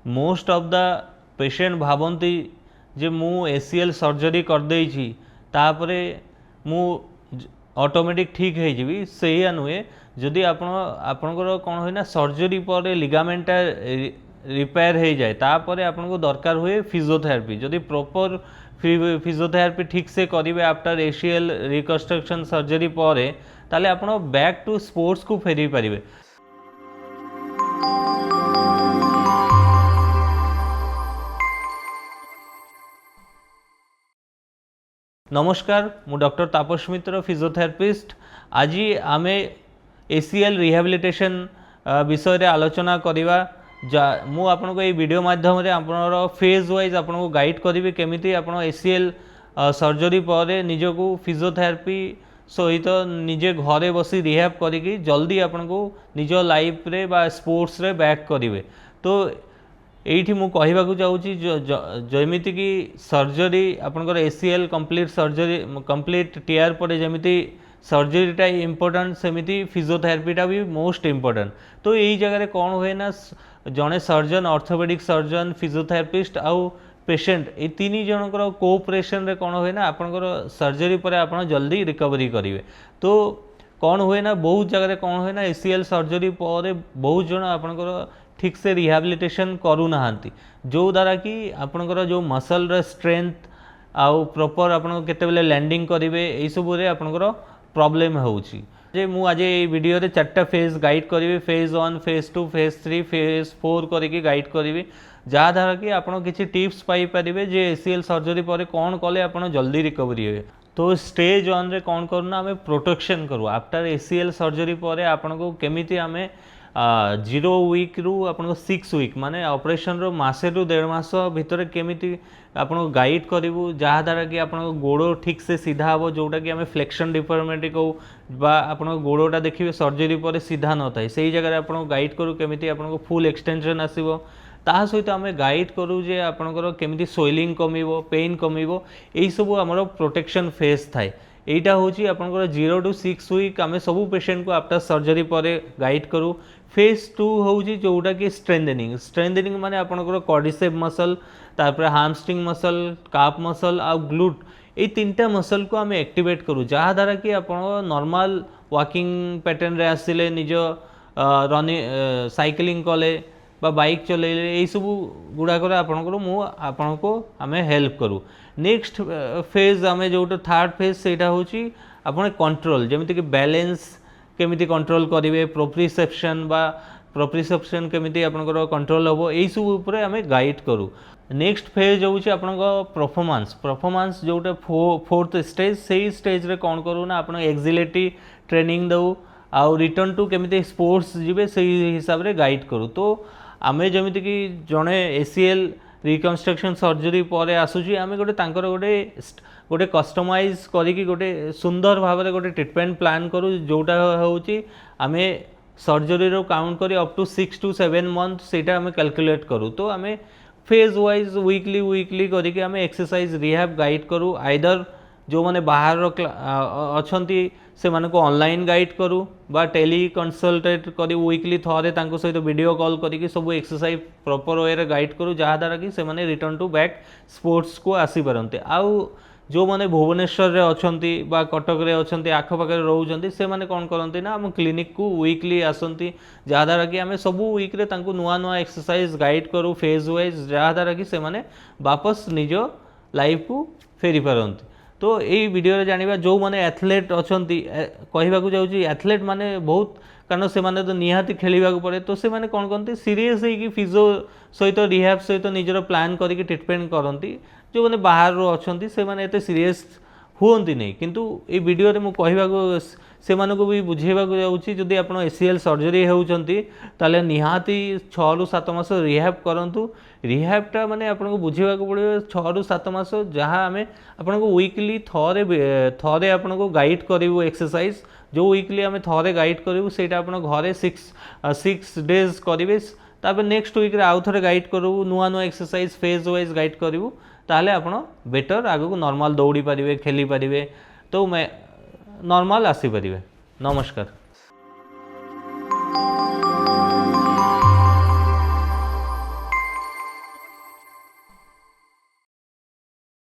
Most of the patient भावती जे मु ACL surgery कर देइछि तापरे मु ऑटोमेटिक ठीक हो जीवी से नुहे जदि आपणकर कौन हुए सर्जरी पर लिगामेंटा रिपेयर हो जाए तापर आपको दरकार हुए फिजियोथेरापी जदि प्रॉपर फिजियोथेरापी ठीक से करेंगे आफ्टर एसीएल रिकंस्ट्रक्शन सर्जरी पर ताले आप बैक टू स्पोर्ट्स को फेरी पारे। नमस्कार मु डॉक्टर तापस मित्र फिजियोथेरापिस्ट। आज आमे एसीएल रिहैबिलिटेशन विषय रे आलोचना करिवा। मु आपनको ये वीडियो माध्यम रे आपनर फेज वाइज आपनको गाइड करिवे केमिति आपण एसीएल सर्जरी पर निजको फिजियोथेरापी सहित निजे घरे बसी रिहैब करिकी जल्दी आपनको निज लाइफ रे बा स्पोर्ट्स रे बैक करिवे। तो एठी मु कहबाकू चाहूँगी जमीती कि सर्जरी आपनकर ACL complete surgery complete TR पर जमीती सर्जरीटा इम्पोर्टेंट सेमिति फिजियोथेरापीटा भी मोस्ट इम्पोर्टेंट। तो यही जगह कौन हुए ना जड़े सर्जन ऑर्थोपेडिक सर्जन फिजियोथेरापिस्ट आउ पेशेंट ये तीन जनकर कोऑपरेशन रे कौन हुए ना आपनकर सर्जरी पर आप जल्दी रिकवरी करेंगे। तो कौन हुए ना बहुत जगह कौन हुए ना एसीएल सर्जरी पर बहुत जन आपनकर ठीक से रिहैबिलिटेशन करूना जो द्वारा कि आपनकर जो मसल रे स्ट्रेंथ आउ प्रॉपर आपन केतेबेले लैंडिंग करेंगे यही सब आपनकर प्रॉब्लम होउची। जे मु आज ये वीडियो रे 4टा फेज गाइड करी फेज 1 फेज 2 फेज 3 फेज 4 करके गाइड करी जहाँ द्वारा कि आपन किसी टिप्स पाई परिबे जे एसीएल सर्जरी पर कौन कले आपन जल्दी रिकवरी हे। तो स्टेज 1 रे कौन करूना आमे प्रोटेक्शन करू आफ्टर एसीएल सर्जरी पर आपन को केमिति आमे 0 वीक रु आपन 6 वीक माने ऑपरेशन रो मासे रु 1.5 मास भितर केमिति आपन गाइड करिवु जहाँ द्वारा कि आपन गोड़ ठीक से सीधा हो जोटा कि आमे फ्लेक्शन डिफॉर्मिटी कहू बा आपन गोड़टा देखिए सर्जरी पर सीधा न थाए से जगह आपन गाइड करू केमिति आपन फुल एक्सटेंशन आसीबो। ता सहित आमे गाइड करू जे आपनकर केमिति सोइलिंग कमिवो पेन कमिवो एई सब हमर प्रोटेक्शन फेज थाए। एटा होची आपनकर 0 टू 6 वीक आमे सबू पेशेंट को आफ्टर सर्जरी पर गाइड करू। फेज 2 होची जोटा कि स्ट्रेंथनिंग माने आपनकर क्वाड्रिसेप मसल तापर हामस्ट्रिंग मसल काफ मसल आ ग्लूट ये 3टा मसल को आमे एक्टिवेट करू जहाँ द्वारा कि आपन नॉर्मल वॉकिंग पैटर्न रे आसिले निज रनिंग साइक्लिंग कले बा बाइक चलेले यही सब गुड़ाक आपको आमे हेल्प करूँ। नेक्स्ट फेज आमे जो थर्ड फेज सेटा होची आपन कंट्रोल जमिति कि बैलेंस केमिति कंट्रोल करेंगे प्रोप्रिसेप्शन बा प्रोप्रिसेप्शन केमिति आपनकर कंट्रोल होबो एई सब ऊपर आमे गाइड करू। नेक्स्ट फेज होची आपनकर परफॉर्मेंस जोटा फोर्थ स्टेज से स्टेज रे कौन करू ना आपन एक्सिलेटरी ट्रेनिंग दऊ आउ रिटर्न टू केमिति स्पोर्ट्स जीवे से हिसाब रे गाइड करू। तो आमे जमिति कि जणे एसीएल रिकंस्ट्रक्शन सर्जरी पर आसुची आमे गोटे तांकर गोटे कस्टमाइज करिकी गोटे सुंदर भाव में गोटे ट्रीटमेंट प्लान करू जोटा होची आमे सर्जरी रो काउंट करी अप टू 6 टू 7 मंथ सेटा आमे कैलकुलेट करू। तो आमे फेज वाइज वीकली करिकी आमे एक्सरसाइज रिहैब गाइड करू आइदर जो माने बाहर अछंती से माने को ऑनलाइन गाइड करू बा टेली कंसल्टेट करी वीकली थरे तांको सहित वीडियो कॉल करिकी सब एक्सरसाइज प्रॉपर वे रे गाइड करू जहाँ द्वारा कि से माने रिटर्न टू बैक स्पोर्ट्स को आसी परंते। आउ जो माने भुवनेश्वर रे अछंती बा कटक रे अछंती आख पाखे रहउछंती से माने कोन करंती ना हम क्लिनिक को वीकली आसंती जहाँ द्वारा कि आमे सब वीक रे तांको नुआ एक्सरसाइज गाइड करू फेज वाइज जहाँ द्वारा कि से माने वापस निज लाइफ को फेरी पारंती। तो यही वीडियो जानिबा जो माने एथलेट अछंती कहबाकू जाउची एथलेट माने बहुत कारण से माने तो निहाती खेलिबा को पड़े तो से माने कोन करंती सीरियस है कि फिजियो सहित रिहैब सहित निजर प्लान करके ट्रीटमेंट करंती जो माने बाहर रो अछंती से माने एते सीरियस हुअंती नहीं किंतु ए वीडियो रे मु कहबाकू से मानको भी बुझेबाकू जाउची जदि आपण एसीएल सर्जरी हेउचंती ताले निहाती 6 रु 7 मास रिहैब करंतु। रिहैबटा माने आपनको बुझेबाकू पड़िबो 6 रु 7 मास जहाँ आमे आपनको वीकली थरे आपनको गाइड करिवो एक्सरसाइज जो वीकली आमे थरे गाइड करिवो सेटा आपण घरे 6 डेज करिवे तापर नेक्स्ट वीक रे आउ थरे गाइड करू नुआ एक्सरसाइज फेज वाइज गाइड करिवो ताले आपण बेटर आगो नॉर्मल दौड़ी पारिबे खेली पारिबे तो मैं नॉर्मल आसी पारिबे। नमस्कार।